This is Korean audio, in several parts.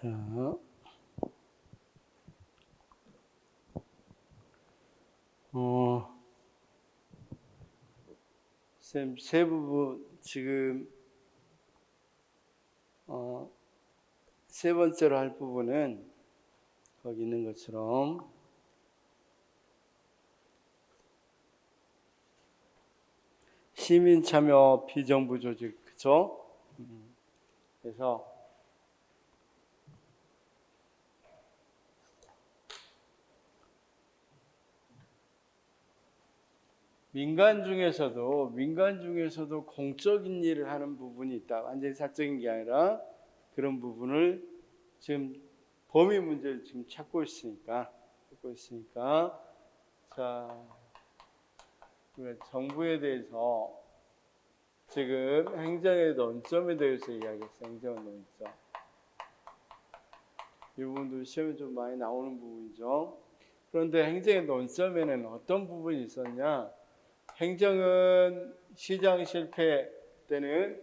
자, 쌤, 세 부분 지금 세 번째로 할 부분은 거기 있는 것처럼 시민 참여 비정부 조직, 그죠? 그래서 민간 중에서도 공적인 일을 하는 부분이 있다. 완전히 사적인 게 아니라 그런 부분을 지금 범위 문제를 지금 찾고 있으니까 자, 우리가 정부에 대해서 지금 행정의 논점에 대해서 이야기했어요. 행정의 논점. 이 부분도 시험에 좀 많이 나오는 부분이죠. 그런데 행정의 논점에는 어떤 부분이 있었냐? 행정은 시장 실패 때는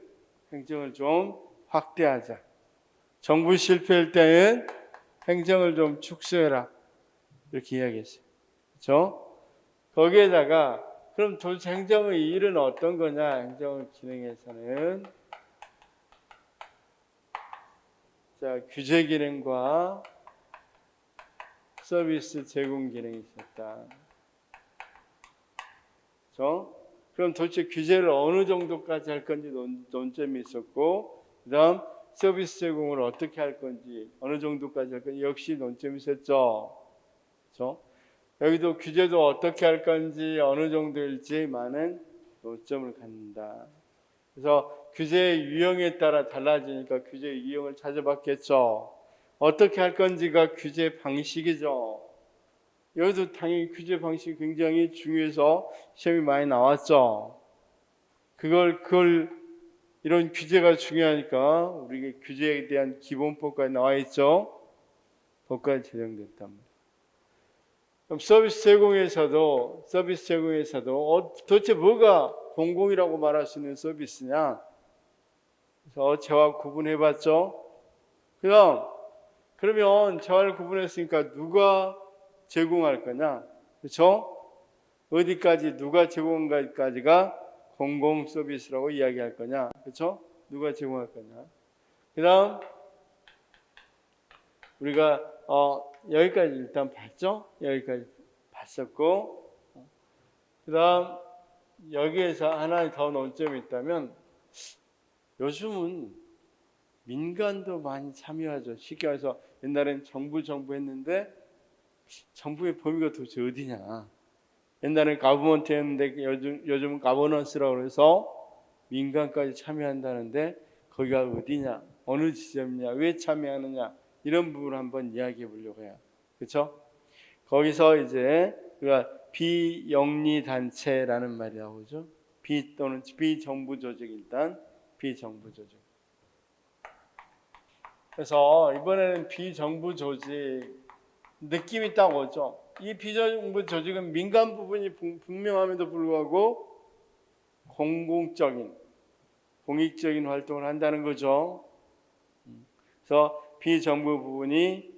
행정을 좀 확대하자. 정부 실패할 때는 행정을 좀 축소해라. 이렇게 이야기했어요. 그렇죠? 거기에다가 그럼 도대체 행정의 일은 어떤 거냐? 행정을 진행해서는 자, 규제 기능과 서비스 제공 기능이 있었다. 그렇죠? 그럼 도대체 규제를 어느 정도까지 할 건지 논점이 있었고, 그다음 서비스 제공을 어떻게 할 건지, 어느 정도까지 할 건지 역시 논점이 있었죠. 그렇죠? 여기도 규제도 어떻게 할 건지, 어느 정도일지 많은 논점을 갖는다. 그래서 규제의 유형에 따라 달라지니까 규제의 유형을 찾아봤겠죠. 어떻게 할 건지가 규제 방식이죠. 여기도 당연히 규제 방식이 굉장히 중요해서 시험이 많이 나왔죠. 그걸 이런 규제가 중요하니까 우리 규제에 대한 기본법까지 나와 있죠. 법까지 제정됐단 말이에요. 그럼 서비스 제공에서도 도대체 뭐가 공공이라고 말할 수 있는 서비스냐? 그래서 재화 구분해봤죠. 그러면 재화를 구분했으니까 누가 제공할 거냐? 그렇죠? 어디까지 누가 제공까지가 공공 서비스라고 이야기할 거냐? 그렇죠? 누가 제공할 거냐? 그다음 우리가 여기까지 일단 봤죠? 여기까지 봤었고, 그다음 여기에서 하나 더 논점이 있다면 요즘은 민간도 많이 참여하죠. 쉽게 말해서 옛날엔 정부 했는데 정부의 범위가 도대체 어디냐? 옛날엔 가버먼트였는데 요즘은 가버넌스라고 해서 민간까지 참여한다는데 거기가 어디냐? 어느 지점이냐? 왜 참여하느냐? 이런 부분을 한번 이야기해 보려고 해요. 그렇죠? 거기서 이제 우리가 비영리 단체라는 말이 나오죠. 또는 비정부 조직, 일단 비정부 조직. 그래서 이번에는 비정부 조직 느낌이 딱 오죠. 이 비정부 조직은 민간 부분이 분명함에도 불구하고 공익적인 활동을 한다는 거죠. 그래서 비정부 부분이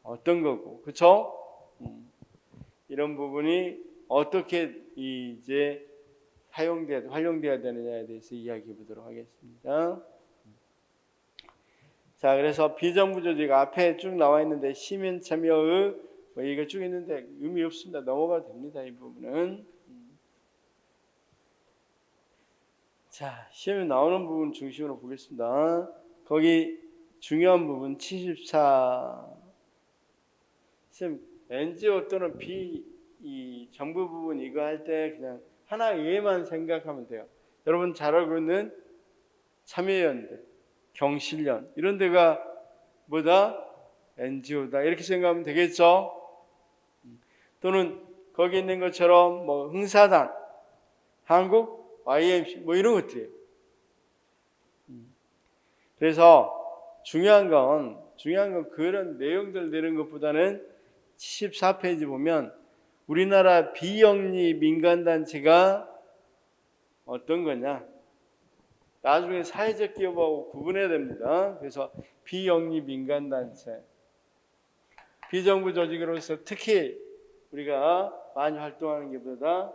어떤 거고, 그렇죠? 이런 부분이 어떻게 이제 활용돼야 되느냐에 대해서 이야기해 보도록 하겠습니다. 자, 그래서 비정부 조직 앞에 쭉 나와 있는데 시민 참여의 이거 쭉 있는데 의미 없습니다. 넘어가도 됩니다. 이 부분은. 자, 시험에 나오는 부분 중심으로 보겠습니다. 거기 중요한 부분 74. 쌤, NGO 또는 정부 부분 이거 할 때 그냥 하나 예만 생각하면 돼요. 여러분 잘 알고 있는 참여연대, 경실련 이런 데가 뭐다? NGO다 이렇게 생각하면 되겠죠? 또는 거기 있는 것처럼 뭐 흥사단, 한국 YMC 뭐 이런 것들이에요. 그래서 중요한 건 그런 내용들 내는 것보다는 74페이지 보면 우리나라 비영리 민간단체가 어떤 거냐? 나중에 사회적 기업하고 구분해야 됩니다. 그래서 비영리 민간단체, 비정부 조직으로서 특히 우리가 많이 활동하는 것보다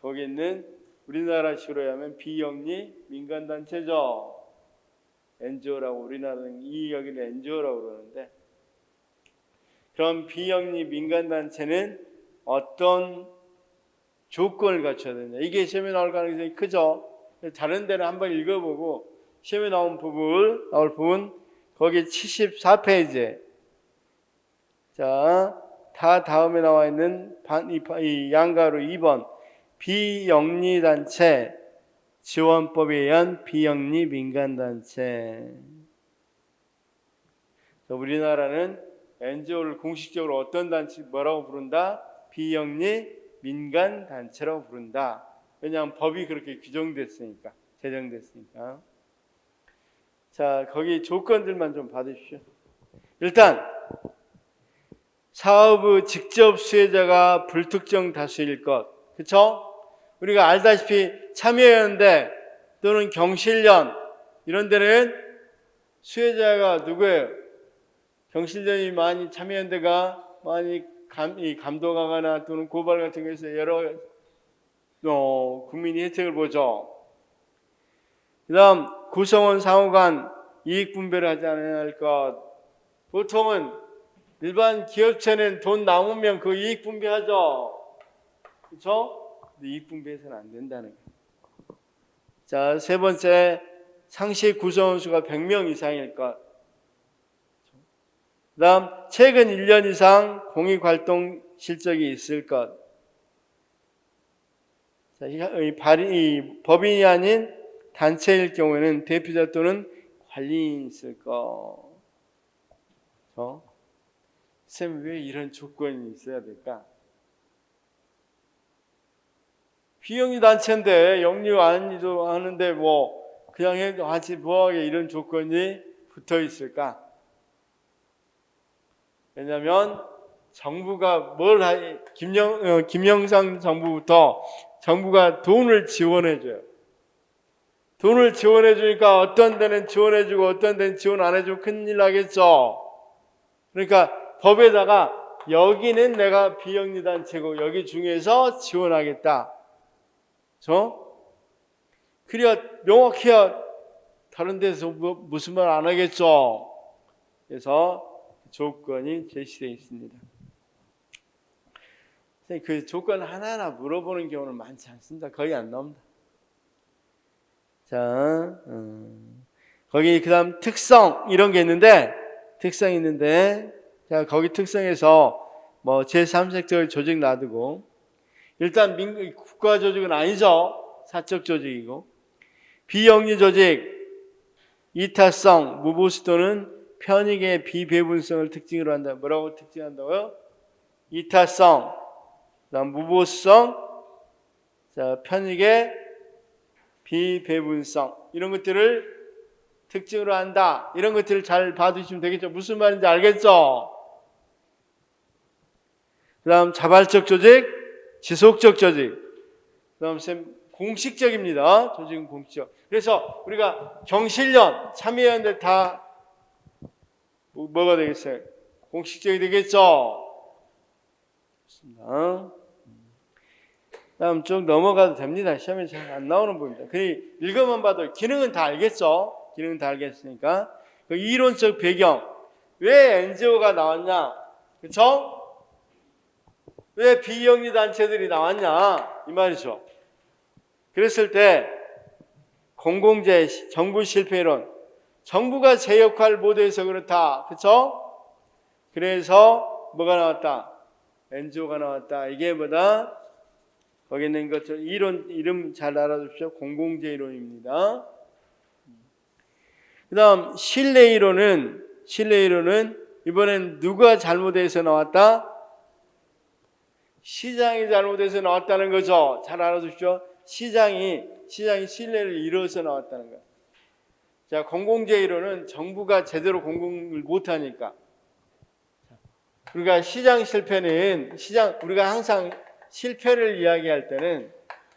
거기 있는 우리나라식으로 하면 비영리 민간단체죠. NGO라고 우리나라는 이 여기는 NGO라고 그러는데, 그럼 비영리 민간단체는 어떤 조건을 갖춰야 되냐? 이게 시험에 나올 가능성이 크죠. 다른 데는 한번 읽어보고 시험에 나올 부분 거기 74페이지에 자, 다 다음에 나와 있는 이 양가로 2번 비영리단체 지원법에 의한 비영리 민간단체. 우리나라는 NGO를 공식적으로 어떤 단체 뭐라고 부른다? 비영리 민간단체라고 부른다. 왜냐하면 법이 그렇게 규정됐으니까, 제정됐으니까. 자, 거기 조건들만 좀 받으십시오. 일단 사업의 직접 수혜자가 불특정 다수일 것. 그렇죠? 우리가 알다시피 참여연대 또는 경실련 이런 데는 수혜자가 누구예요? 경실련이 많이 참여연대가 많이 감독하거나 또는 고발 같은 것에서 여러 국민이 혜택을 보죠. 그 다음 구성원 상호 간 이익 분배를 하지 않아야 할 것. 보통은 일반 기업체는 돈 남으면 그 이익 분배하죠. 그렇죠? 근데 이익 분배해서는 안 된다는 거예요. 자, 세 번째, 상시 구성원 수가 100명 이상일 것. 그 다음 최근 1년 이상 공익활동 실적이 있을 것. 자, 이 법인이 아닌 단체일 경우에는 대표자 또는 관리인이 있을 것. 쌤, 왜 이런 조건이 있어야 될까? 비영리 단체인데 영리 아니도 하는데 뭐 그냥 해도 같이 뭐하게 이런 조건이 붙어 있을까? 왜냐하면 정부가 김영삼 정부부터 정부가 돈을 지원해줘요. 돈을 지원해주니까 어떤 데는 지원해주고 어떤 데는 지원 안 해주고 큰일 나겠죠. 그러니까 법에다가 여기는 내가 비영리 단체고 여기 중에서 지원하겠다. 그래야 명확해야 다른 데서 무슨 말 안 하겠죠. 그래서 조건이 제시되어 있습니다. 그 조건 하나하나 물어보는 경우는 많지 않습니다. 거의 안 나옵니다. 자, 거기 그 다음 특성 이런 게 있는데, 특성이 있는데, 자, 거기 특성에서 뭐 제3색적 조직 놔두고, 일단 국가 조직은 아니죠. 사적 조직이고, 비영리 조직, 이타성, 무보수 또는 편익의 비배분성을 특징으로 한다. 뭐라고 특징한다고요? 이타성, 그다음 무보수성, 자, 편익의 비배분성 이런 것들을 특징으로 한다. 이런 것들을 잘 봐두시면 되겠죠. 무슨 말인지 알겠죠? 그다음 자발적 조직, 지속적 조직. 그다음 공식적입니다. 조직은 공식적. 그래서 우리가 경실련, 참여연대 다 뭐가 되겠어요? 공식적이 되겠죠? 좋습니다. 다음 쭉 넘어가도 됩니다. 시험에 잘 안 나오는 부분입니다. 그냥 읽어만 봐도 기능은 다 알겠죠? 기능은 다 알겠으니까. 그 이론적 배경. 왜 NGO가 나왔냐? 그쵸? 왜 비영리 단체들이 나왔냐? 이 말이죠. 그랬을 때 공공재, 정부 실패론. 정부가 제 역할을 못해서 그렇다. 그쵸? 그래서 뭐가 나왔다? NGO가 나왔다. 이게 뭐다? 거기 있는 것처럼 이름 잘 알아두십시오. 공공재 이론입니다. 그 다음 신뢰 이론은 이번엔 누가 잘못해서 나왔다? 시장이 잘못해서 나왔다는 거죠. 잘 알아두십시오. 시장이 신뢰를 잃어서 나왔다는 거예요. 자, 공공재 이론은 정부가 제대로 공공을 못하니까. 우리가 시장 실패는 우리가 항상 실패를 이야기할 때는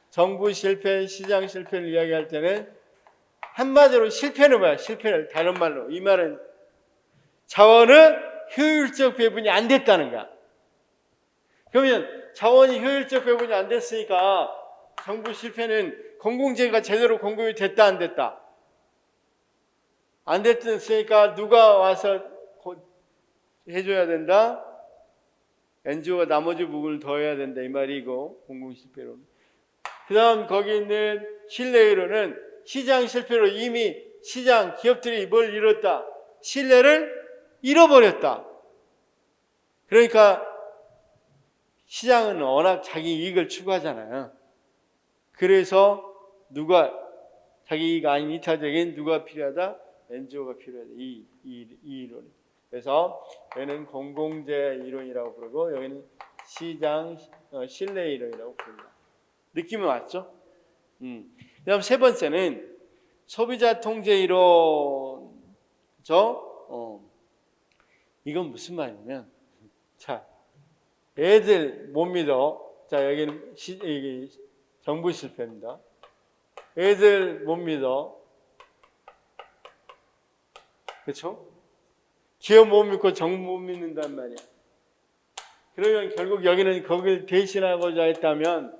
정부 실패, 시장 실패를 이야기할 때는 한마디로 실패는 뭐야? 실패는 다른 말로 이 말은 자원은 효율적 배분이 안 됐다는 거야. 그러면 자원이 효율적 배분이 안 됐으니까 정부 실패는 공공재가 제대로 공급이 됐다 안 됐다? 안 됐으니까 누가 와서 해줘야 된다? NGO가 나머지 부분을 더 해야 된다 이 말이고 공공실패로는. 그 다음 거기 있는 신뢰로는 시장 실패로 이미 시장 기업들이 뭘 잃었다? 신뢰를 잃어버렸다. 그러니까 시장은 워낙 자기 이익을 추구하잖아요. 그래서 누가 자기 이익 아닌 이타적인 누가 필요하다? NGO가 필요하다. 이 이론. 그래서 여기는 공공재 이론이라고 부르고 여기는 시장 신뢰 이론이라고 부릅니다. 느낌이 왔죠? 그다음 세 번째는 소비자 통제 이론. 이건 무슨 말이냐면, 자, 애들 못 믿어. 자, 여기는 정부 실패입니다. 애들 못 믿어. 그렇죠? 기업 못 믿고 정부 못 믿는단 말이야. 그러면 결국 여기는 거길 대신하고자 했다면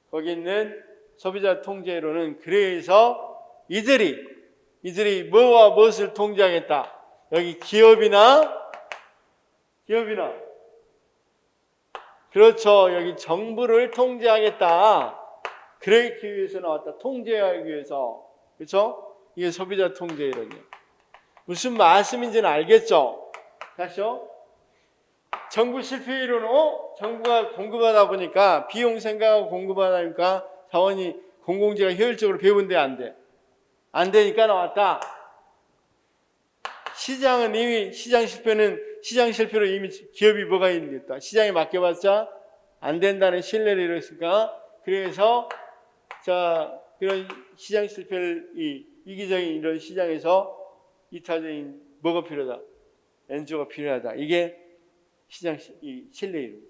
거기 있는 소비자 통제로는 그래서 이들이 뭐와 무엇을 통제하겠다. 여기 기업이나 그렇죠. 여기 정부를 통제하겠다. 그러기 위해서 나왔다. 통제하기 위해서. 그렇죠? 이게 소비자 통제 이론이에요. 무슨 말씀인지는 알겠죠? 다시요. 정부 실패 이론은 정부가 공급하다 보니까 비용 생각하고 공급하다 보니까 자원이 공공재가 효율적으로 배분돼 안 돼. 안 되니까 나왔다. 시장은 이미 시장 실패로 이미 기업이 뭐가 있겠다. 시장에 맡겨봤자 안 된다는 신뢰를 잃었으니까 그래서 이런 시장 실패를 이기적인 이런 시장에서 이타적인 뭐가 필요하다. NGO가 필요하다. 이게 시장 신뢰 이론.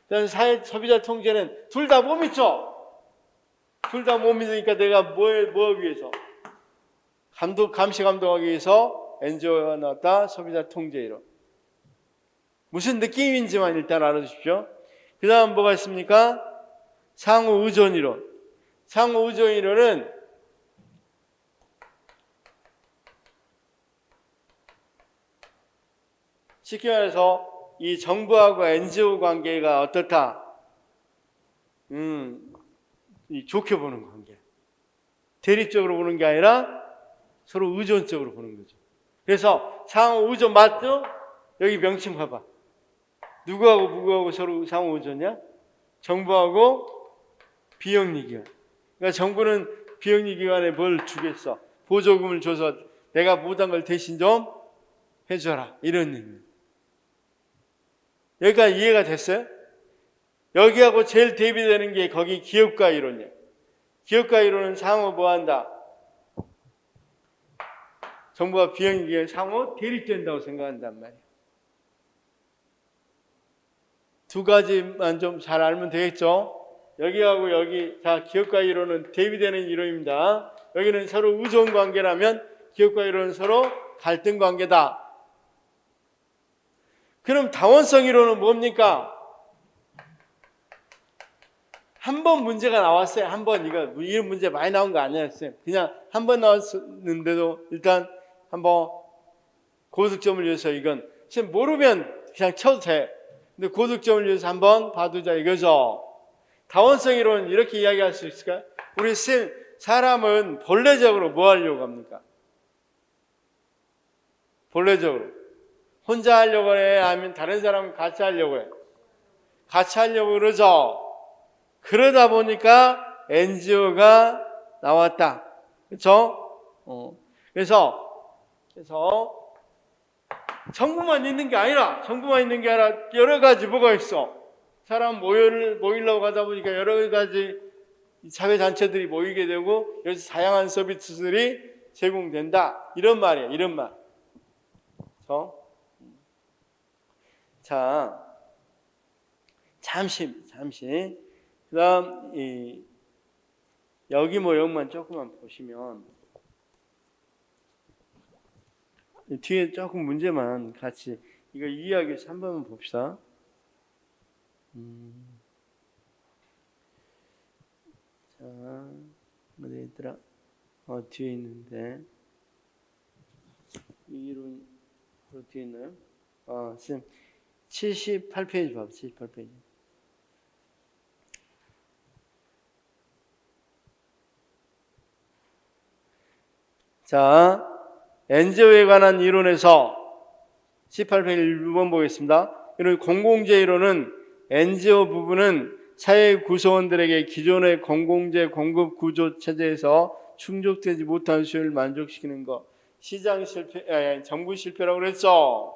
그다음 소비자 통제는 둘 다 못 믿죠. 둘 다 못 믿으니까 내가 뭐 하기 위해서 감시 감독하기 위해서 NGO가 나왔다. 소비자 통제 이론. 무슨 느낌인지만 일단 알아두십시오. 그 다음 뭐가 있습니까? 상호 의존 이론. 상호 의존 이론은 쉽게 말해서 이 정부하고 NGO 관계가 어떻다? 좋게 보는 관계. 대립적으로 보는 게 아니라 서로 의존적으로 보는 거죠. 그래서 상호 의존 맞죠? 여기 명칭 봐봐. 누구하고 서로 상호 의존이야? 정부하고 비영리기관. 그러니까 정부는 비영리기관에 뭘 주겠어? 보조금을 줘서 내가 못한 걸 대신 좀 해줘라. 이런 의미. 여기까지 이해가 됐어요? 여기하고 제일 대비되는 게 거기 기업가 이론이에요. 기업가 이론은 상호 뭐 한다? 정부와 비영리기관이 상호 대립된다고 생각한단 말이에요. 두 가지만 좀 잘 알면 되겠죠? 여기하고 여기, 기업가 이론은 대비되는 이론입니다. 여기는 서로 의존 관계라면 기업가 이론은 서로 갈등 관계다. 그럼 다원성 이론은 뭡니까? 한 번 문제가 나왔어요. 한 번 이런 문제 많이 나온 거 아니었어요. 그냥 한 번 나왔는데도 일단 한번 고득점을 위해서 이건 지금 모르면 그냥 쳐도 돼. 근데 고득점을 위해서 한번 봐두자 이거죠. 다원성 이론은 이렇게 이야기할 수 있을까요? 우리 사람은 본래적으로 뭐 하려고 합니까? 본래적으로 혼자 하려고 해? 아니면 다른 사람과 같이 하려고 해? 같이 하려고 그러죠. 그러다 보니까 NGO가 나왔다. 그렇죠? 그래서 정부만 있는 게 아니라 여러 가지 뭐가 있어. 사람 모이려고 하다 보니까 여러 가지 사회단체들이 모이게 되고 여기서 다양한 서비스들이 제공된다. 이런 말이에요. 이런 말. 자, 잠시. 그 다음, 여기 모형만 조금만 보시면, 뒤에 조금 문제만 같이 이거 이해하기 위해서 한 번만 봅시다. 자, 어디 있더라? 뒤에 있는데 이 이론 뒤에 있나요? 쌤 78페이지 봐봐. 78페이지. 자, 엔지오에 관한 이론에서 18페이지 1번 보겠습니다. 이런 공공재 이론은 엔지오 부분은 사회 구성원들에게 기존의 공공재 공급 구조 체제에서 충족되지 못한 수요를 만족시키는 것. 시장 실패, 정부 실패라고 그랬죠.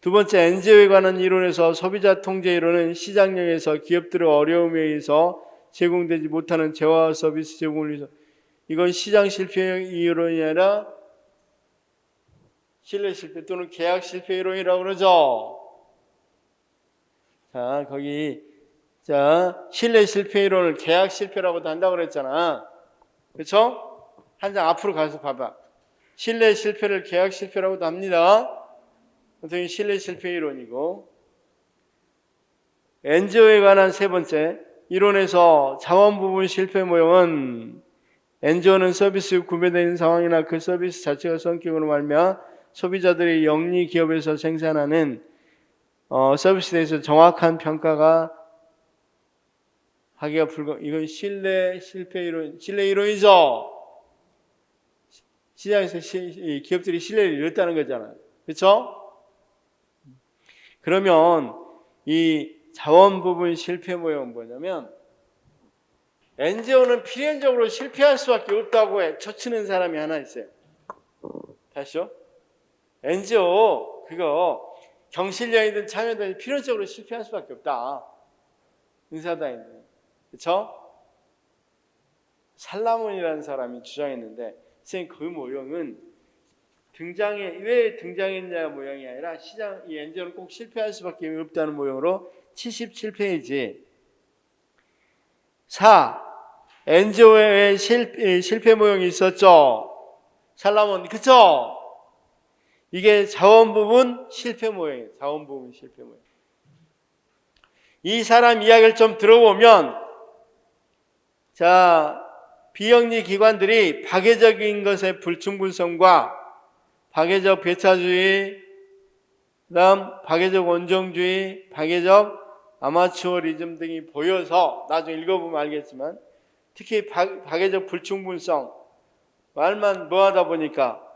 두 번째, 엔지오에 관한 이론에서 소비자 통제 이론은 시장력에서 기업들의 어려움에 의해서 제공되지 못하는 재화 서비스 제공을 위해서, 이건 시장 실패 이론이 아니라 신뢰 실패 또는 계약 실패 이론이라고 그러죠. 자, 거기 신뢰 실패 이론을 계약 실패라고도 한다고 그랬잖아. 그렇죠? 한 장 앞으로 가서 봐봐. 신뢰 실패를 계약 실패라고도 합니다. 어떻게 신뢰 실패 이론이고, 엔지오에 관한 세 번째 이론에서 자원 부분 실패 모형은 엔지오는 서비스 구매되는 상황이나 그 서비스 자체가 성격으로 말미암아 소비자들이 영리 기업에서 생산하는 서비스에 대해서 정확한 평가가 하기가 이건 신뢰 실패 이론, 신뢰 이론이죠. 시장에서 기업들이 신뢰를 잃었다는 거잖아요. 그렇죠? 그러면 이 자원 부분 실패 모형은 뭐냐면, 엔지오는 필연적으로 실패할 수밖에 없다고 쳐치는 사람이 하나 있어요. 다시요? 엔지오 그거 경실련이든 참여든 필연적으로 실패할 수밖에 없다. 인사다인데, 그렇죠? 살라몬이라는 사람이 주장했는데, 선생님 그 모형은 왜 등장했냐 모형이 아니라 이 엔지오는 꼭 실패할 수밖에 없다는 모형으로 77페이지 4. 엔지오에 실패 모형이 있었죠. 살라몬, 그쵸? 이게 자원 부분 실패 모형이에요. 자원 부분 실패 모형. 이 사람 이야기를 좀 들어보면, 비영리 기관들이 파괴적인 것의 불충분성과 파괴적 배차주의, 그다음 파괴적 원정주의, 파괴적 아마추어리즘 등이 보여서, 나중에 읽어보면 알겠지만, 특히 파괴적 불충분성, 말만 뭐하다 보니까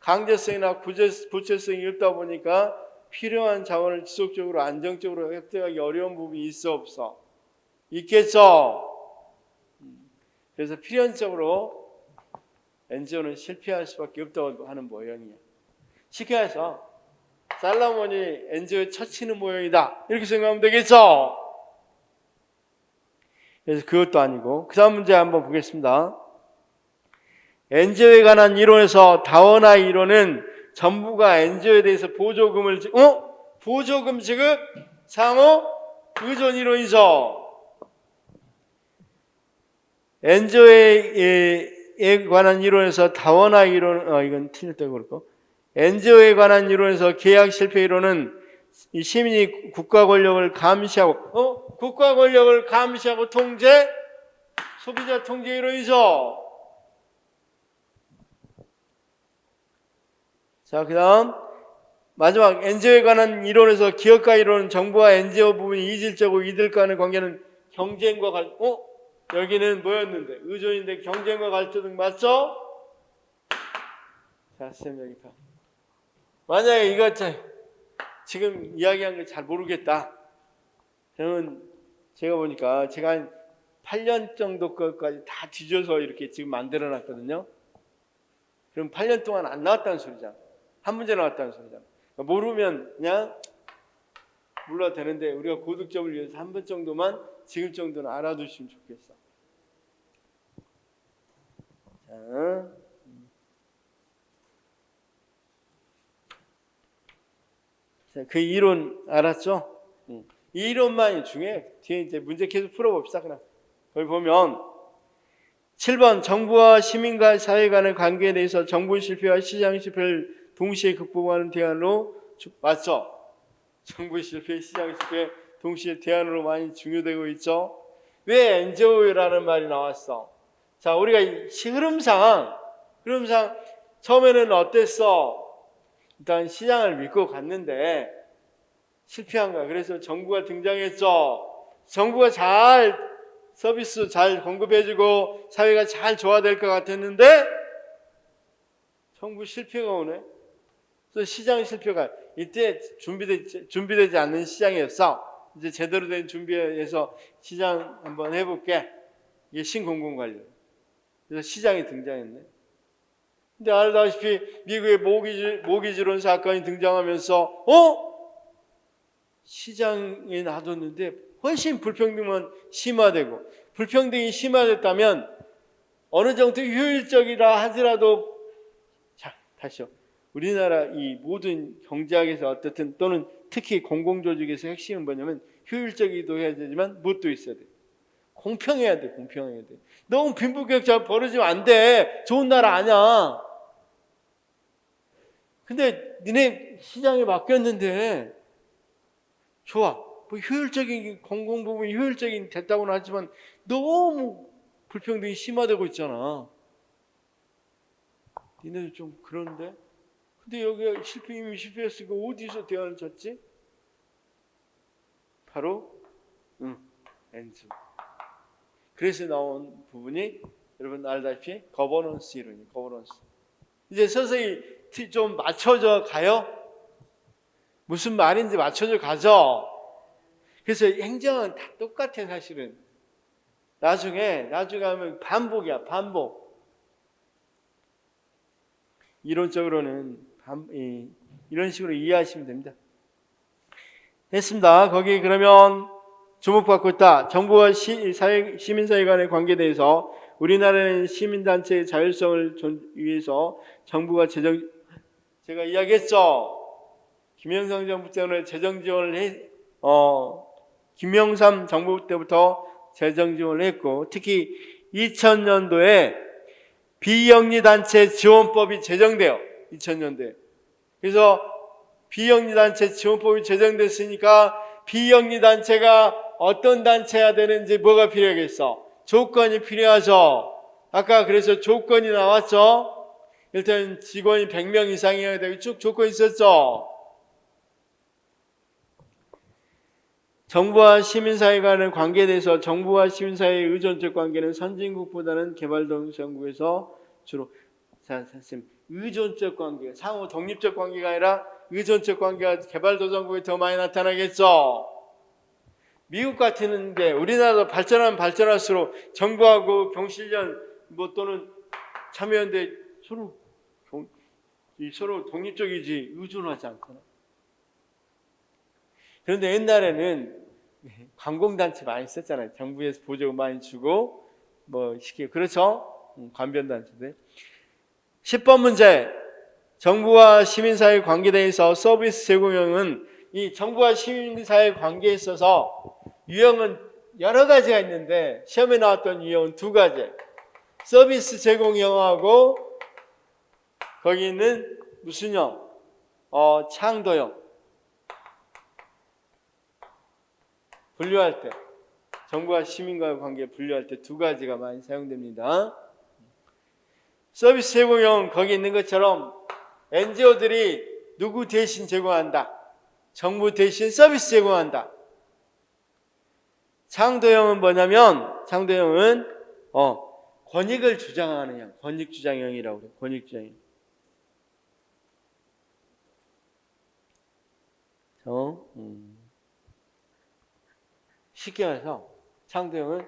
강제성이나 부채성이 없다 보니까 필요한 자원을 지속적으로 안정적으로 획득하기 어려운 부분이 있어 없어? 있겠죠. 그래서 필연적으로 엔지오는 실패할 수밖에 없다고 하는 모형이에요. 쉽게 해서 살라몬이 엔지오에 쳐치는 모형이다, 이렇게 생각하면 되겠죠. 그래서 그것도 아니고, 그 다음 문제 한번 보겠습니다. 엔지오에 관한 이론에서 다원화 이론은 정부가 엔지오에 대해서 보조금을 보조금 지급 상호 의존 이론이죠. 엔지오에 관한 이론에서 다원화 이론, 이건 틀렸다고 그럴까? 엔지오에 관한 이론에서 계약 실패 이론은 이 시민이 국가 권력을 감시하고, 국가 권력을 감시하고 통제, 소비자 통제 이론이죠. 자, 그 다음 마지막 엔지오에 관한 이론에서 기업가 이론은 정부와 엔지오 부분이 이질적으로 이들 간의 관계는 경쟁과 여기는 뭐였는데? 의존인데 경쟁과 갈등 등 맞죠? 자, 쌤 여기 봐. 만약에 이거 지금 이야기한 걸 잘 모르겠다, 그러면 제가 보니까 제가 한 8년 정도 것까지 다 뒤져서 이렇게 지금 만들어 놨거든요. 그럼 8년 동안 안 나왔다는 소리잖아. 한 문제 나왔다는 소리잖아. 모르면 그냥 몰라도 되는데, 우리가 고득점을 위해서 한 번 정도만, 지금 정도는 알아두시면 좋겠어. 자, 그 이론 알았죠? 이 이론만이 중요해. 뒤에 이제 문제 계속 풀어봅시다. 그냥 거기 보면 7번 정부와 시민과 사회 간의 관계에 대해서 정부 실패와 시장 실패를 동시에 극복하는 대안으로 맞죠? 정부 실패, 시장 실패 동시에 대안으로 많이 중요되고 있죠. 왜 NGO라는 말이 나왔어? 자, 우리가 흐름상 처음에는 어땠어? 일단 시장을 믿고 갔는데 실패한 거야. 그래서 정부가 등장했죠. 정부가 서비스 잘 공급해주고 사회가 잘 좋아질 것 같았는데 정부 실패가 오네. 그래서 시장 실패가 이때 준비되지 않는 시장이었어. 이제 제대로 된 준비해서 시장 한번 해볼게. 이게 신공공관료. 그래서 시장이 등장했네. 근데 알다시피 미국의 모기지론 사건이 등장하면서 시장에 놔뒀는데 훨씬 불평등만 심화되고, 불평등이 심화됐다면 어느 정도 효율적이라 하더라도, 자, 다시요. 우리나라 이 모든 경제학에서 어떻든 또는 특히 공공조직에서 핵심은 뭐냐면 효율적이도 해야 되지만 무엇도 있어야 돼. 공평해야 돼. 너무 빈부격차 벌어지면 안 돼. 좋은 나라 아니야. 근데 니네 시장에 맡겼는데 좋아. 뭐 효율적인 공공부문이 효율적인 됐다고는 하지만 너무 불평등이 심화되고 있잖아. 니네도 좀 그런데? 근데 여기가 이미 실패했으니까 어디서 대안을 찾지? 바로 엔즈. 그래서 나온 부분이 여러분 알다시피 거버넌스 이론이에요. 거버넌스. 이제 서서히 좀 맞춰져 가요. 무슨 말인지 맞춰져 가죠. 그래서 행정은 다 똑같아 사실은. 나중에 하면 반복이야. 반복. 이론적으로는 이런 식으로 이해하시면 됩니다. 됐습니다. 거기 그러면 주목받고 있다. 정부와 시민사회 간의 관계에 대해서 우리나라는 시민단체의 자율성을 위해서 정부가 제가 이야기했죠. 김영삼 정부 때문에 재정 지원을 김영삼 정부 때부터 재정 지원을 했고, 특히 2000년도에 비영리단체 지원법이 제정돼요. 2000년도에. 그래서 비영리단체 지원법이 제정됐으니까 비영리단체가 어떤 단체가 되는지 뭐가 필요하겠어? 조건이 필요하죠. 아까 그래서 조건이 나왔죠. 일단 직원이 100명 이상이어야 되고 쭉 조건이 있었죠. 정부와 시민사회 간의 관계에 대해서 정부와 시민사회의 의존적 관계는 선진국보다는 개발도상국에서 주로 의존적 관계, 상호 독립적 관계가 아니라 의존적 관계가 개발도상국에 더 많이 나타나겠죠. 미국 같은데 우리나라도 발전하면 발전할수록 정부하고 경실련 또는 참여연대 서로 독립적이지 의존하지 않잖아. 그런데 옛날에는 관공단체 많이 썼잖아요. 정부에서 보조금 많이 주고 시키고 그렇죠? 관변단체들. 10번 문제. 정부와 시민사회 관계에 대해서 서비스 제공형은 이 정부와 시민사회 관계에 있어서 유형은 여러 가지가 있는데 시험에 나왔던 유형은 두 가지. 서비스 제공형하고 거기 있는 무슨 형? 창도형. 분류할 때 정부와 시민과의 관계 분류할 때 두 가지가 많이 사용됩니다. 서비스 제공형 거기 있는 것처럼 NGO들이 누구 대신 제공한다. 정부 대신 서비스 제공한다. 창도형은 뭐냐면 창도형은 권익을 주장하는 형, 권익 주장형이라고 그래요. 권익 주장형. 쉽게 말해서 창도형은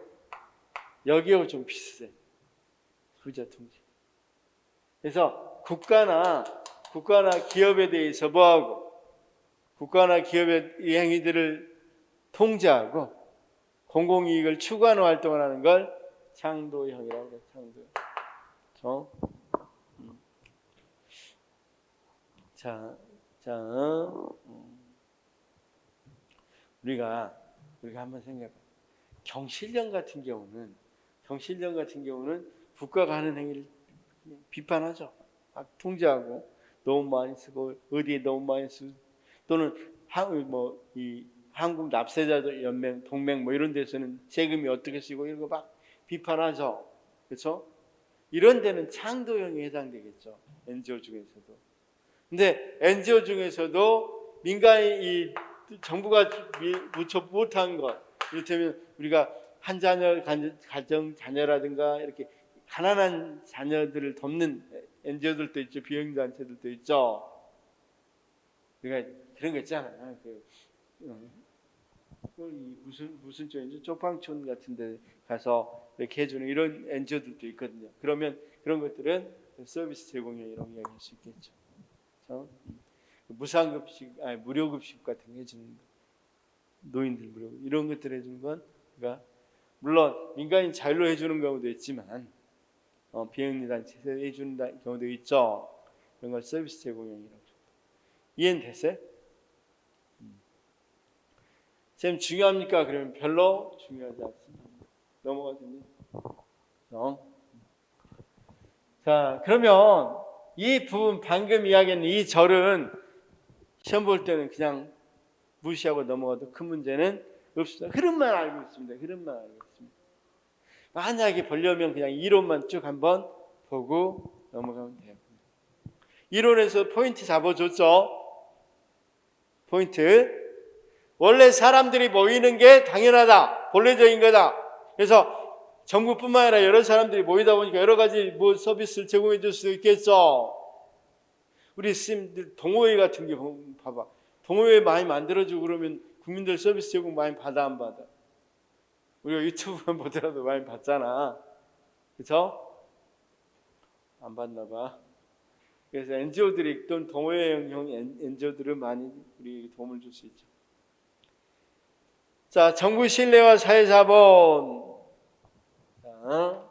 여기하고 좀 비슷해. 부자 통제. 그래서 국가나 기업에 대해서 뭐하고 국가나 기업의 이 행위들을 통제하고 공공이익을 추구하는 활동을 하는 걸 창도형이라고 해요. 창도형. 우리가 한번 생각해. 경실련 같은 경우는 국가가 하는 행위를 비판하죠. 통제하고 너무 많이 쓰고 어디에 너무 많이 쓰고 또는 이 한국 납세자들 연맹 동맹 뭐 이런 데서는 세금이 어떻게 쓰고 이런 거 막 비판하죠. 그렇죠? 이런 데는 창도형에 해당되겠죠. NGO 중에서도. 근데 NGO 중에서도 민간이 이 정부가 무척 못한 것, 이를테면 우리가 한 자녀 가정 자녀라든가 이렇게 가난한 자녀들을 돕는 NGO들도 있죠. 비영단체들도 있죠. 우리가 그런 거 있잖아요. 무슨 쪽인지 쪽방촌 같은 데 가서 이렇게 해주는 이런 NGO들도 있거든요. 그러면 그런 것들은 서비스 제공이라고 이야기할 수 있겠죠. 그렇죠? 무상급식, 무료급식 같은 거 해주는 거. 노인들 무료 이런 것들 해주는 건 그러니까 물론 민간인 자율로 해주는 경우도 있지만 비영리단체에서 해주는 경우도 있죠. 이런 걸 서비스 제공형이라고 합니다. 이해는 됐어요? 쌤 중요합니까? 그러면 별로 중요하지 않습니다. 넘어가 됩니다. 자, 그러면 이 부분 방금 이야기한 이 절은 시험 볼 때는 그냥 무시하고 넘어가도 큰 문제는 없습니다. 흐름만 알고 있습니다. 흐름만 알고 있습니다. 만약에 보려면 그냥 이론만 쭉 한번 보고 넘어가면 돼요. 이론에서 포인트 잡아줬죠. 포인트. 원래 사람들이 모이는 게 당연하다. 본래적인 거다. 그래서 정부뿐만 아니라 여러 사람들이 모이다 보니까 여러 가지 서비스를 제공해 줄 수 있겠죠. 우리 스님들 동호회 같은 게 봐봐. 동호회 많이 만들어주고 그러면 국민들 서비스 제공 많이 받아 안 받아? 우리가 유튜브만 보더라도 많이 받잖아. 그렇죠? 안 받나 봐. 그래서 NGO들이 또는 동호회형 NGO들은 많이 우리 도움을 줄 수 있죠. 자, 정부 신뢰와 사회자본. 자,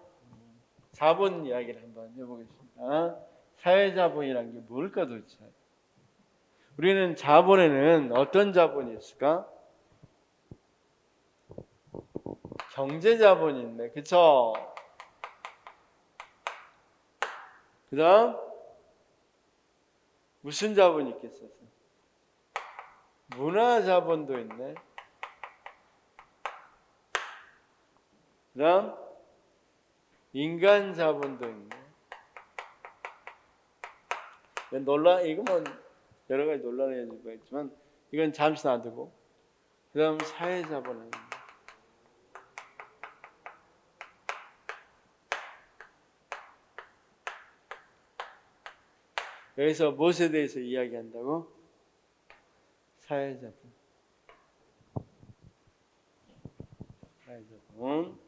자본 이야기를 한번 해보겠습니다. 사회자본이란 게 뭘까 도대체? 우리는 자본에는 어떤 자본이 있을까? 경제자본이 있네. 그쵸? 그 다음 무슨 자본이 있겠어요? 문화자본도 있네. 그 다음 인간자본도 있네. 이거 뭐 여러 가지 논란이 있지만 이건 잠시 놔두고 그 다음 사회자본은 여기서 무엇에 대해서 이야기한다고? 사회자본. 사회자본.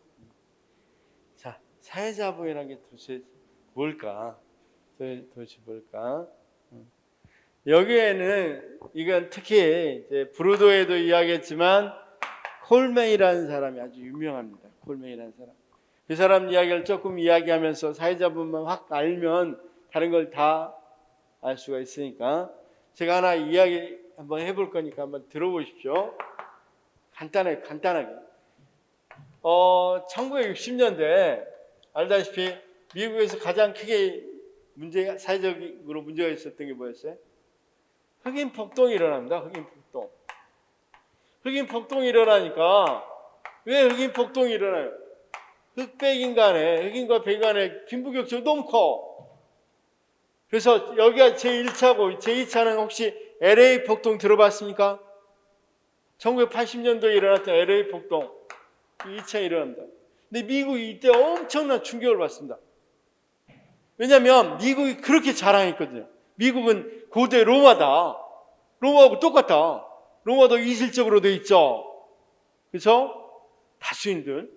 자, 사회자본이라는 게 도대체 뭘까? 여기에는 이건 특히 이제 브루도에도 이야기했지만 콜메이라는 사람이 아주 유명합니다. 콜메이라는 사람. 그 사람 이야기를 조금 이야기하면서 사회자본만 확 알면 다른 걸 다 알 수가 있으니까 제가 하나 이야기 한번 해볼 거니까 한번 들어보십시오. 간단하게. 1960년대 알다시피 미국에서 가장 크게 사회적으로 문제가 있었던 게 뭐였어요? 흑인 폭동이 일어납니다. 흑인 폭동이 일어나니까 왜 흑인 폭동이 일어나요? 흑백인 간에 흑인과 백인 간에 빈부격차가 너무 커. 그래서 여기가 제1차고 제2차는 혹시 LA 폭동 들어봤습니까? 1980년도에 일어났던 LA 폭동 2차 일어납니다. 근데 미국이 이때 엄청난 충격을 받습니다. 왜냐하면 미국이 그렇게 자랑했거든요. 미국은 고대 로마다. 로마하고 똑같다. 로마도 이질적으로 돼 있죠. 그렇죠? 다수인들.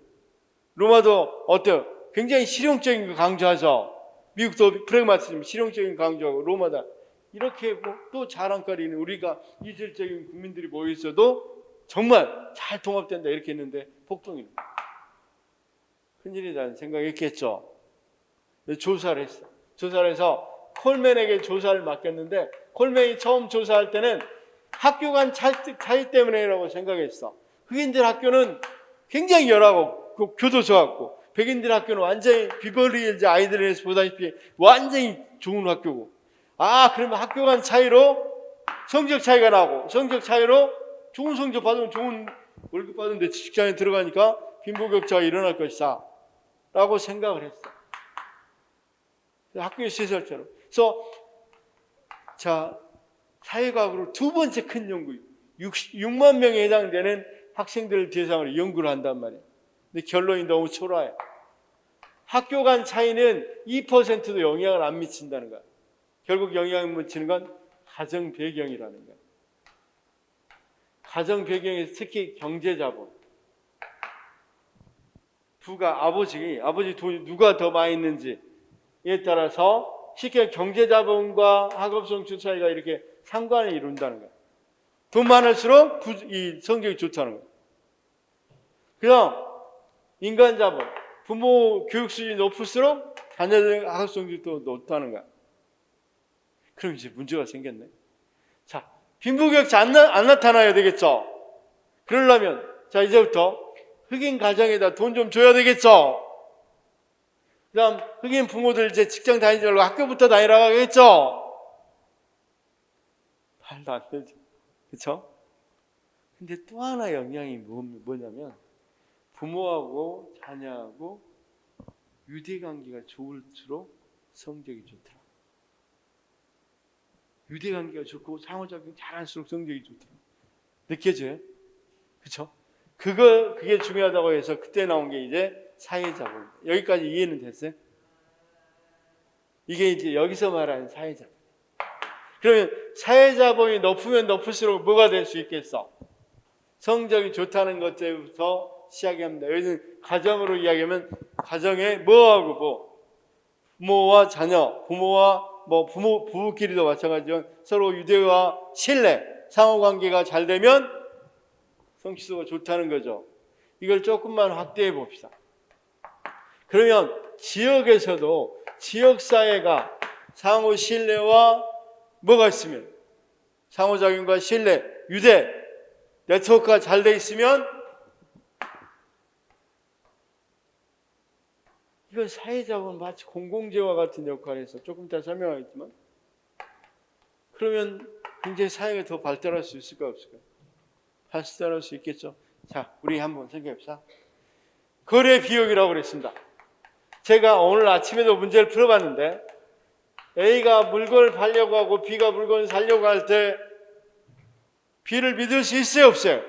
로마도 어때요? 굉장히 실용적인 거 강조하죠. 미국도 프레그마티즘 실용적인 강조하고 로마다. 이렇게 또 자랑거리는 우리가 이질적인 국민들이 모여 있어도 정말 잘 통합된다 이렇게 했는데 폭동입니다. 큰일이라는 생각했겠죠. 조사를 했어. 조사를 해서 콜맨에게 조사를 맡겼는데 콜맨이 처음 조사할 때는 학교 간 차이 때문에라고 생각했어. 흑인들 학교는 굉장히 열하고 교도 좋았고 백인들 학교는 완전히 비버리 이제 아이들에서 보다시피 완전히 좋은 학교고, 그러면 학교 간 차이로 성적 차이가 나고, 성적 차이로 좋은 성적 받으면 좋은 월급 받는데 직장에 들어가니까 빈부격차가 일어날 것이다 라고 생각을 했어. 학교의 시설처럼. 그래서 자, 사회과학으로 두 번째 큰 연구, 6만 명에 해당되는 학생들을 대상으로 연구를 한단 말이에요. 근데 결론이 너무 초라해요. 학교 간 차이는 2%도 영향을 안 미친다는 거야. 결국 영향을 미치는 건 가정 배경이라는 거야. 가정 배경에서 특히 경제 자본. 아버지 돈이 누가 더 많이 있는지에 따라서 쉽게 경제 자본과 학업 성취 차이가 이렇게 상관을 이룬다는 거야. 돈 많을수록 이 성적이 좋다는 거야. 그냥 인간 자본, 부모 교육 수준이 높을수록 자녀들 학업 성적도 높다는 거야. 그럼 이제 문제가 생겼네. 자, 빈부격차 안 나타나야 되겠죠. 그러려면 자, 이제부터 흑인 가정에다 돈 좀 줘야 되겠죠. 그다음 흑인 부모들 이제 직장 다니지 말고 학교부터 다니라고 하겠죠. 말도 안 되죠. 그렇죠? 근데 또 하나 영향이 뭐냐면 부모하고 자녀하고 유대관계가 좋을수록 성적이 좋더라. 유대관계가 좋고 상호작용 잘할수록 성적이 좋더라. 느껴져요? 그렇죠? 그게 중요하다고 해서 그때 나온 게 이제 사회자본. 여기까지 이해는 됐어요? 이게 이제 여기서 말하는 사회자본. 그러면 사회자본이 높으면 높을수록 뭐가 될 수 있겠어? 성적이 좋다는 것부터 시작합니다. 여기는 가정으로 이야기하면 가정에 뭐하고 뭐, 부모와 자녀, 부모와 부부끼리도 마찬가지지만 서로 유대와 신뢰, 상호관계가 잘 되면 성취도가 좋다는 거죠. 이걸 조금만 확대해 봅시다. 그러면 지역에서도 지역사회가 상호 신뢰와 뭐가 있으면 상호작용과 신뢰, 유대, 네트워크가 잘 돼 있으면 이건 사회자본 마치 공공재와 같은 역할을 해서 조금 이따 설명하겠지만 그러면 굉장히 사회가 더 발달할 수 있을까 없을까? 발달할 수 있겠죠. 자, 우리 한번 생각해봅시다. 거래 비용이라고 그랬습니다. 제가 오늘 아침에도 문제를 풀어봤는데 A가 물건을 팔려고 하고 B가 물건을 사려고 할 때 B를 믿을 수 있어요, 없어요?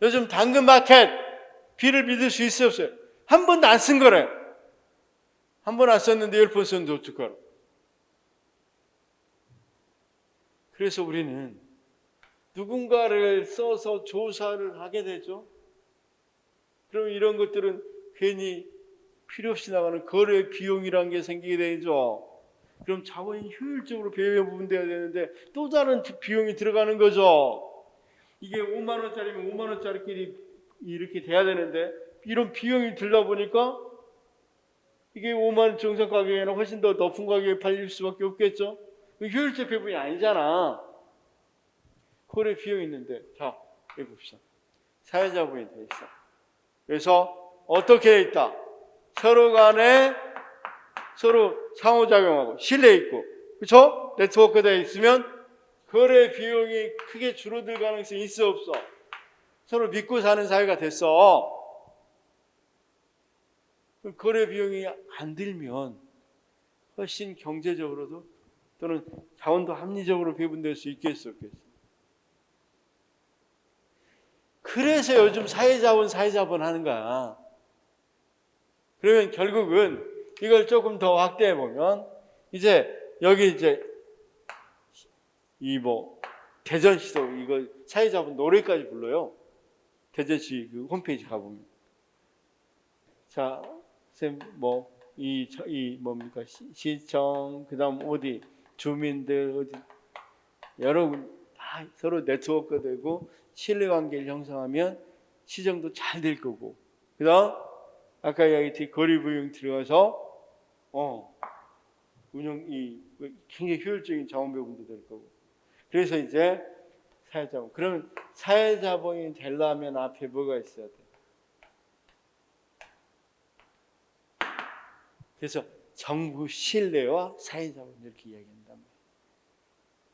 요즘 당근마켓 B를 믿을 수 있어요, 없어요? 한 번도 안 쓴 거래요. 한 번 안 썼는데 10번 썼는데 어떡하라. 그래서 우리는 누군가를 써서 조사를 하게 되죠. 그럼 이런 것들은 괜히 필요 없이 나가는 거래 비용이라는 게 생기게 되죠. 그럼 자원이 효율적으로 배분돼야 되는데 또 다른 비용이 들어가는 거죠. 이게 5만 원짜리면 5만 원짜리끼리 이렇게 돼야 되는데 이런 비용이 들다 보니까 이게 5만 원 정상 가격에는 훨씬 더 높은 가격에 팔릴 수밖에 없겠죠. 효율적 배분이 아니잖아. 거래 비용이 있는데 자, 여기 봅시다. 사회자본이 돼 있어. 그래서 어떻게 돼 있다? 서로 간에 서로 상호작용하고 신뢰 있고, 그렇죠? 네트워크가 있으면 거래 비용이 크게 줄어들 가능성이 있어 없어? 서로 믿고 사는 사회가 됐어. 거래 비용이 안 들면 훨씬 경제적으로도 또는 자원도 합리적으로 배분될 수 있겠어 없겠어? 그래서 요즘 사회자본 하는 거야. 그러면 결국은 이걸 조금 더 확대해 보면 이제 여기 이제 대전시도 이거 사회자본 노래까지 불러요. 대전시 그 홈페이지 가보면. 자, 쌤 뭡니까? 시청, 그 다음 어디, 주민들, 어디, 여러분 다 서로 네트워크가 되고 신뢰관계를 형성하면 시정도 잘 될 거고, 그 다음 아까 이야기했듯이 거리부용 들어가서 운영이 굉장히 효율적인 자원 배분도 될 거고. 그래서 이제 사회자본. 그러면 사회자본이 되려면 앞에 뭐가 있어야 돼? 그래서 정부 신뢰와 사회자본 이렇게 이야기한단 말이에요.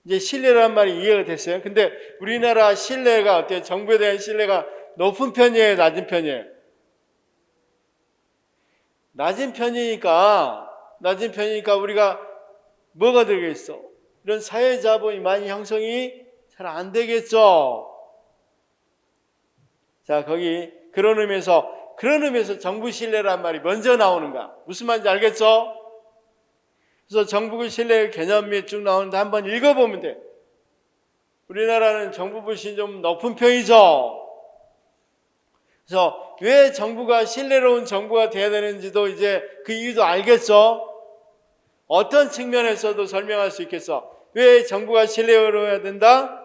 이제 신뢰란 말이 이해가 됐어요. 근데 우리나라 신뢰가 어때요? 정부에 대한 신뢰가 높은 편이에요, 낮은 편이에요? 낮은 편이니까 우리가 뭐가 되겠어? 이런 사회자본이 많이 형성이 잘 안 되겠죠. 자, 거기 그런 의미에서 정부 신뢰란 말이 먼저 나오는가? 무슨 말인지 알겠죠? 그래서 정부 신뢰 개념이 쭉 나오는데 한번 읽어보면 돼. 우리나라는 정부 불신이 좀 높은 편이죠. 그래서 왜 정부가 신뢰로운 정부가 돼야 되는지도 이제 그 이유도 알겠죠? 어떤 측면에서도 설명할 수 있겠어? 왜 정부가 신뢰로워야 된다?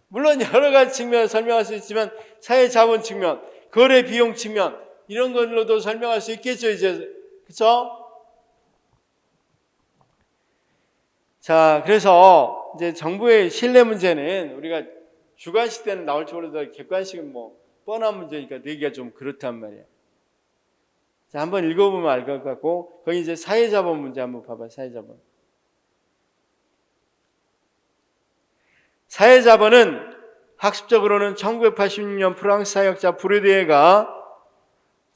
물론 여러 가지 측면을 설명할 수 있지만 사회자본 측면, 거래 비용 측면 이런 걸로도 설명할 수 있겠죠, 이제. 그렇죠? 자, 그래서 이제 정부의 신뢰 문제는 우리가 주관식 때는 나올지 모르더라도 객관식은 뭐 뻔한 문제니까 내기가 좀 그렇단 말이에요. 자, 한번 읽어보면 알 것 같고, 거기 이제 사회자본 문제 한번 봐봐요, 사회자본. 사회자본은 학습적으로는 1986년 프랑스 사역자 브르디에가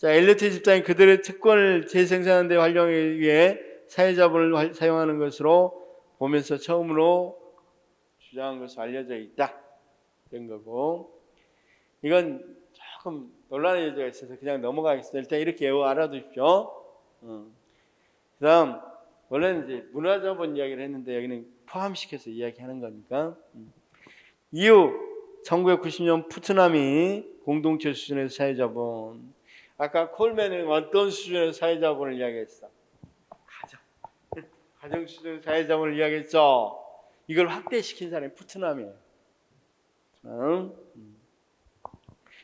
엘리트 집단이 그들의 특권을 재생산하는 데 활용하기 위해 사회자본을 사용하는 것으로 보면서 처음으로 주장한 것으로 알려져 있다. 된 거고, 이건 조금 논란의 여지가 있어서 그냥 넘어가겠습니다. 일단 이렇게 알아두십시오. 그 다음, 원래는 이제 문화자본 이야기를 했는데 여기는 포함시켜서 이야기하는 거니까. 이후 1990년 푸트남이 공동체 수준에서 사회자본. 아까 콜맨은 어떤 수준에서 사회자본을 이야기했어? 가정 수준 사회자본을 이야기했죠. 이걸 확대시킨 사람이 푸트남이에요.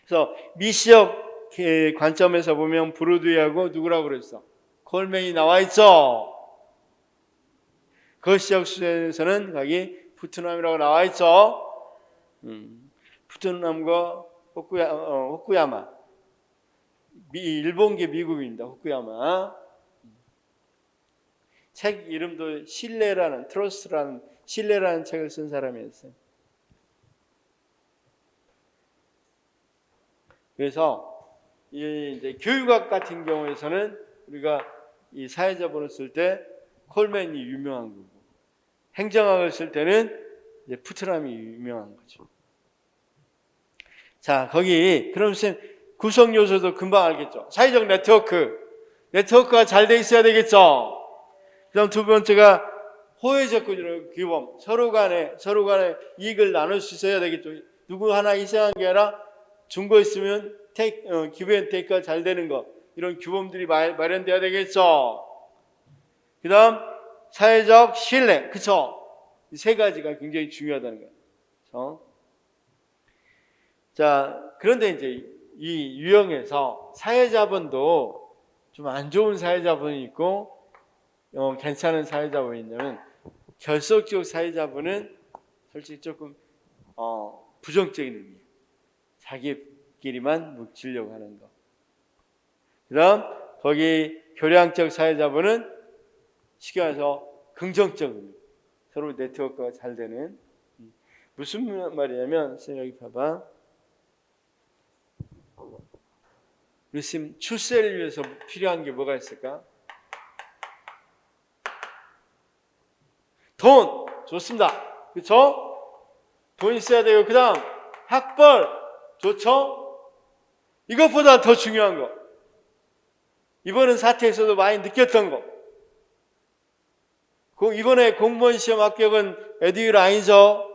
그래서 미시적 관점에서 보면 브루드하고 누구라고 그랬어? 콜맨이 나와 있죠. 거시적 수준에서는 거기 푸트남이라고 나와 있죠. 푸트남과 호쿠야마. 일본계 미국입니다. 호쿠야마. 책 이름도 신뢰라는 책을 쓴 사람이었어요. 그래서 이제 교육학 같은 경우에서는 우리가 이 사회자본을 쓸 때 콜맨이 유명한 거고, 행정학을 쓸 때는 이제 푸트남이 유명한 거죠. 자, 거기 그럼 구성 요소도 금방 알겠죠. 사회적 네트워크가 잘 돼 있어야 되겠죠. 그다음 두 번째가 호혜적 규범, 서로 간에 이익을 나눌 수 있어야 되겠죠. 누구 하나 이상한 게 아니라 준거 있으면 기브 앤 테이크가 잘 되는 거, 이런 규범들이 마련돼야 되겠죠. 그 다음 사회적 신뢰, 그쵸? 이 세 가지가 굉장히 중요하다는 거예요. 그쵸? 자, 그런데 이제 이 유형에서 사회자본도 좀 안 좋은 사회자본이 있고 괜찮은 사회자본이 있냐면, 결속적 사회자본은 솔직히 조금 부정적인 의미예요. 자기끼리만 묵히려고 하는 거. 그다음 거기 교량적 사회자본은 쉽게 말해서 긍정적 의미, 서로 네트워크가 잘 되는. 무슨 말이냐면, 여기 봐봐. 우리 지금 출세를 위해서 필요한 게 뭐가 있을까? 돈! 좋습니다. 그렇죠? 돈 있어야 되고, 그 다음 학벌! 좋죠? 이것보다 더 중요한 거, 이번은 사태에서도 많이 느꼈던 거, 이번에 공무원 시험 합격은 에듀윌 아니죠?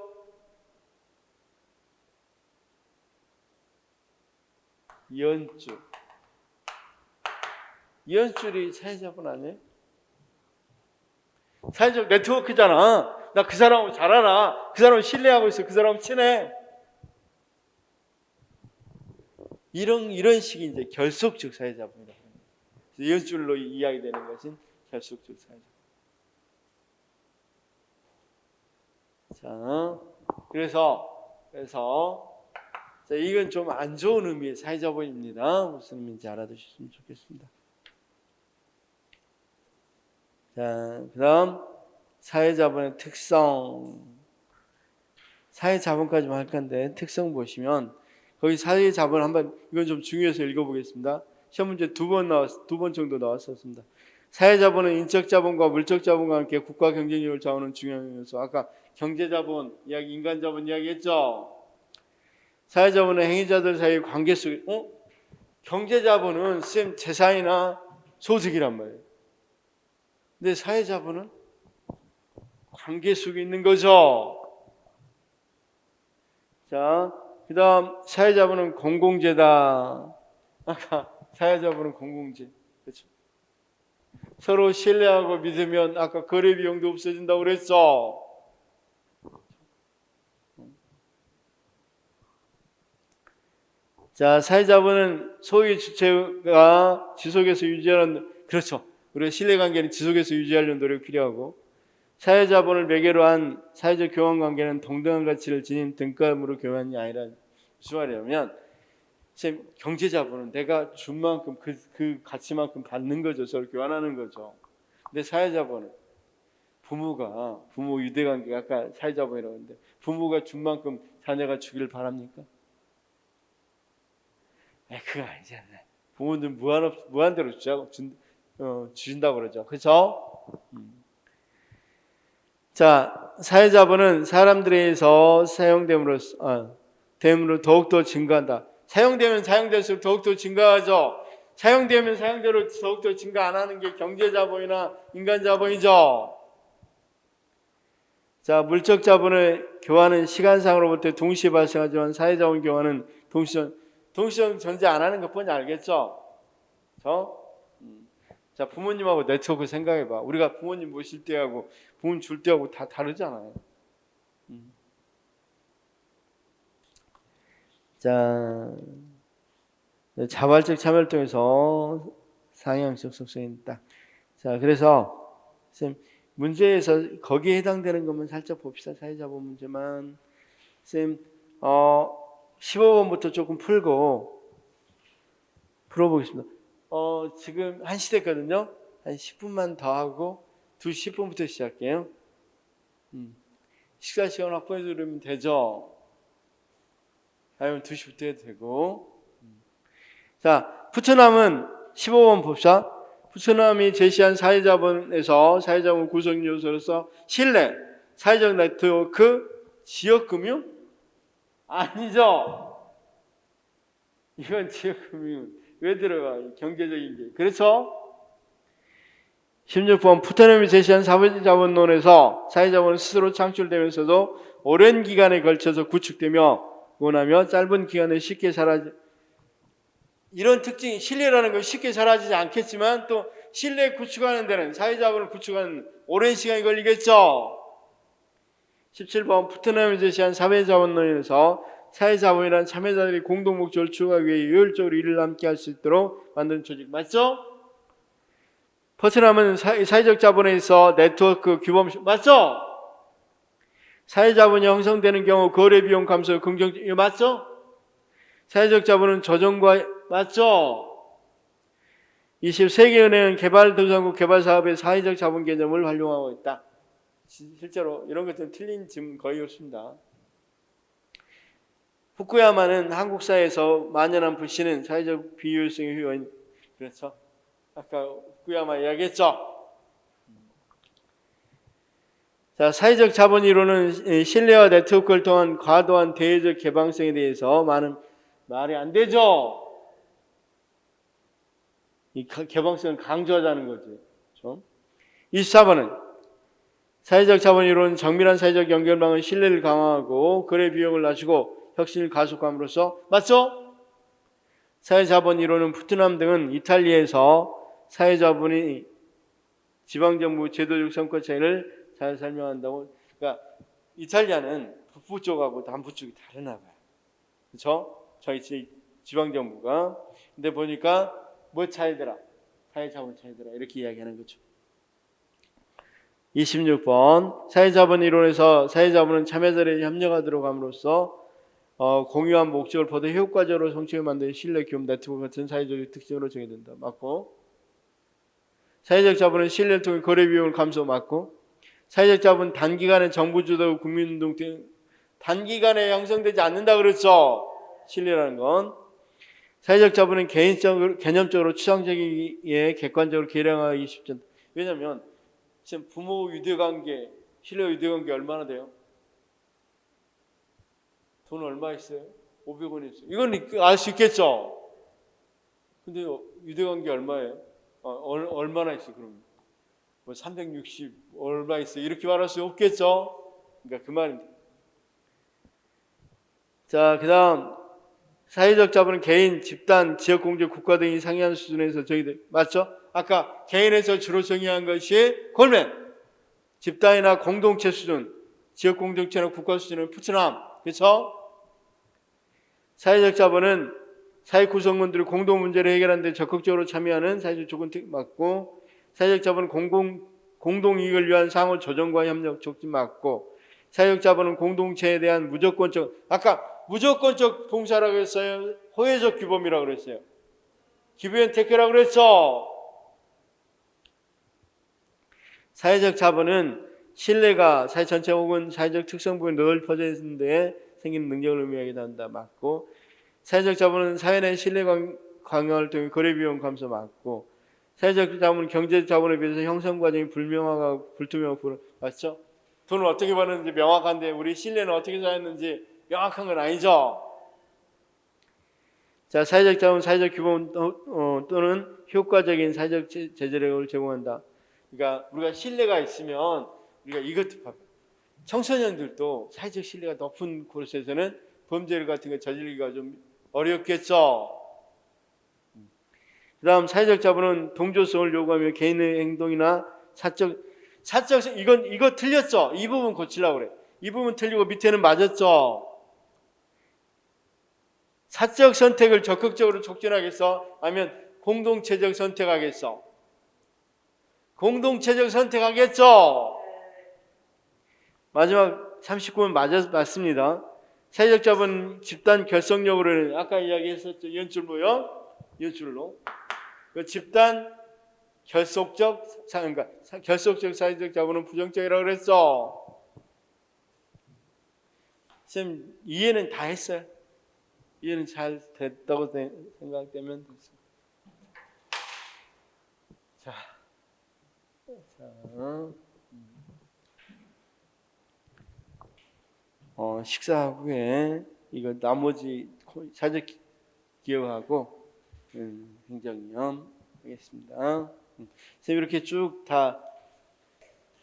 이연줄이 사회자본 아니에요? 사회적 네트워크잖아. 나 그 사람하고 잘 알아. 그 사람 신뢰하고 있어. 그 사람 친해. 이런 식이 이제 결속적 사회자본이라고 합니다. 이연줄로 이야기되는 것은 결속적 사회자본. 자, 그래서 자, 이건 좀 안 좋은 의미의 사회자본입니다. 무슨 의미인지 알아두셨으면 좋겠습니다. 자, 그다음 사회자본의 특성. 사회자본까지만 할 건데 특성 보시면 거기 사회자본 한번 이건 좀 중요해서 읽어보겠습니다. 시험 문제 두 번 정도 나왔었습니다. 사회자본은 인적자본과 물적자본과 함께 국가 경쟁력을 좌우하는 중요한 요소. 아까 경제자본 이야기, 인간자본 이야기했죠. 사회자본은 행위자들 사이의 관계 속에 경제자본은 쌤 재산이나 소득이란 말이에요. 근데 사회자본은 관계 속에 있는 거죠. 자, 그 다음 사회자본은 공공재다. 아까 사회자본은 공공재. 그렇죠? 서로 신뢰하고 믿으면 아까 거래 비용도 없어진다고 그랬죠. 자, 사회자본은 소유 주체가 지속해서 유지하는, 그렇죠. 우리가 신뢰관계는 지속해서 유지하려는 노력이 필요하고, 사회자본을 매개로 한 사회적 교환관계는 동등한 가치를 지닌 등감으로 교환이 아니라, 무슨 말이냐면 경제자본은 내가 준 만큼 그 가치만큼 받는 거죠. 서로 교환하는 거죠. 근데 사회자본은 부모 유대관계가 아까 사회자본이라고 했는데 부모가 준 만큼 자녀가 주기를 바랍니까? 그거 아니잖아요. 부모들 무한대로 주신다고 그러죠. 그렇죠? 자, 사회자본은 사람들에게서 됨으로 더욱더 증가한다. 사용되면 사용될수록 더욱더 증가하죠. 사용되면 사용대로 더욱더 증가 안 하는 게 경제자본이나 인간자본이죠. 자, 물적 자본의 교환은 시간상으로부터 동시에 발생하지만 사회자본 교환은 동시에 존재 안 하는 것뿐이 알겠죠? 자, 부모님하고 네트워크 생각해봐. 우리가 부모님 모실 때하고 부모님 줄 때하고 다 다르잖아요. 자, 자발적 참여를 통해서 상향적 속성이 있다. 자, 그래서 쌤 문제에서 거기에 해당되는 것만 살짝 봅시다. 사회자본 문제만. 쌤 15번부터 조금 풀어보겠습니다. 지금 1시 됐거든요. 한 10분만 더 하고 2시 10분부터 시작해요. 식사 시간 확보해 주면 되죠. 아니면 2시부터 해도 되고. 자, 푸트남은 15번 봅시다. 푸트남이 제시한 사회자본에서 사회자본 구성 요소로서 신뢰, 사회적 네트워크, 지역금융? 아니죠. 이건 지역금융 왜 들어가? 경제적인 게. 그렇죠? 16번 푸트남이 제시한 사회자본론에서 사회자본은 스스로 창출되면서도 오랜 기간에 걸쳐서 구축되며 원하며 짧은 기간에 쉽게 이런 특징이 신뢰라는 건 쉽게 사라지지 않겠지만 또 신뢰 구축하는 데는 사회자본을 구축하는 오랜 시간이 걸리겠죠. 17번 푸트남이 제시한 사회자본론에서 사회자본이란 참여자들이 공동 목적을 추구하기 위해 효율적으로 일을 함께 할 수 있도록 만든 조직 맞죠? 푸트남은 사회적 자본에 있어 네트워크 규범 맞죠? 사회자본이 형성되는 경우 거래 비용 감소 긍정적 이거 맞죠? 사회적 자본은 조정과 맞죠? 20세계은행은 개발도상국 개발사업의 사회적 자본 개념을 활용하고 있다. 실제로 이런 것들은 틀린 질문 거의 없습니다. 후쿠야마는 한국 사회에서 만연한 불신은 사회적 비효율성의 효인. 그렇죠? 아까 후쿠야마 이야기했죠? 자, 사회적 자본 이론은 신뢰와 네트워크를 통한 과도한 대외적 개방성에 대해서 많은 말이 안 되죠. 이 개방성을 강조하자는 거죠. 그렇죠? 24번은 사회적 자본 이론은 정밀한 사회적 연결망의 신뢰를 강화하고 거래 비용을 낮추고 혁신을 가속함으로써 맞죠? 사회자본 이론은 푸트남 등은 이탈리아에서 사회자본이 지방정부 제도적 성과 차이를 잘 설명한다고. 그러니까 이탈리아는 북부 쪽하고 남부 쪽이 다르나 봐요. 그렇죠? 저희 지방정부가. 근데 보니까 뭐 차이더라? 사회자본 차이더라. 이렇게 이야기하는 거죠. 26번 사회자본 이론에서 사회자본은 참여자들의 협력하도록 함으로써 공유한 목적을 보다 효과적으로 성취해 만드는 신뢰, 교육, 네트워크 같은 사회적 특징으로 정의된다. 맞고 사회적 자본은 신뢰를 통해 거래 비용을 감소 막고, 사회적 자본은 단기간에 정부 주도 국민운동 등 단기간에 형성되지 않는다 그랬죠. 신뢰라는 건. 사회적 자본은 개념적으로 추상적이게 객관적으로 계량하기 쉽지 않다. 왜냐하면 지금 부모 유대관계, 신뢰 유대관계 얼마나 돼요? 돈 얼마 있어요? 500원 있어요. 이건 알 수 있겠죠. 근데 유대관계 얼마예요? 얼마나 있어요? 그럼 뭐 360 얼마 있어요? 이렇게 말할 수 없겠죠. 그러니까 그 말입니다. 자, 그다음 사회적 자본은 개인, 집단, 지역 공동, 국가 등이 상이한 수준에서 저희들 맞죠? 아까 개인에서 주로 정의한 것이 골맨, 집단이나 공동체 수준, 지역 공동체나 국가 수준은 푸트남, 그렇죠? 사회적 자본은 사회 구성원들이 공동 문제를 해결하는 데 적극적으로 참여하는 사회적 조건 맞고, 사회적 자본은 공동 이익을 위한 상호 조정과 협력 촉진 맞고, 사회적 자본은 공동체에 대한 무조건적, 아까 무조건적 봉사라고 했어요? 호혜적 규범이라고 그랬어요? 기브앤테크라고 그랬죠? 사회적 자본은 신뢰가 사회 전체 혹은 사회적 특성 부분에 넓어져 있는 데 생기는 능력을 의미하기도 한다. 맞고, 사회적 자본은 사회 내 신뢰 강화를 통해 거래 비용 감소 맞고, 사회적 자본은 경제 자본에 비해서 형성 과정이 불명확하고 불투명하고 맞죠? 돈을 어떻게 버는지 명확한데 우리 신뢰는 어떻게 쌓였는지 명확한 건 아니죠. 자, 사회적 자본, 사회적 규범 또는 효과적인 사회적 제재력을 제공한다. 그러니까 우리가 신뢰가 있으면 우리가 이것도 봐요. 청소년들도 사회적 신뢰가 높은 곳에서는 범죄 같은 거 저지르기가 좀 어렵겠죠. 그 다음 사회적 자본은 동조성을 요구하며 개인의 행동이나 사적 이거 틀렸죠. 이 부분 고치려고 그래. 이 부분 틀리고 밑에는 맞았죠. 사적 선택을 적극적으로 촉진하겠어? 아니면 공동체적 선택하겠어? 공동체적 선택하겠죠. 마지막 39번 맞습니다. 사회적 자본 집단 결속력으로는 아까 이야기했었죠. 연출로 그 집단 결속적 그러니까 결속적 사회적 자본은 부정적이라고 그랬어. 쌤 이해는 다 했어요. 이해는 잘 됐다고 생각되면 됐습니다. 자, 식사 후에 이거 나머지 사적 기억하고 행정위원 하겠습니다. 선생님 이렇게 쭉 다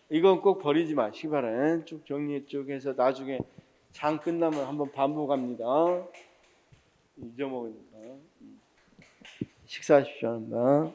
이건 꼭 버리지 마시기 바라요. 쭉 정리 쭉 해서 나중에 장 끝나면 한번 반복합니다. 잊어먹으니까. 식사하십시오. 합니다.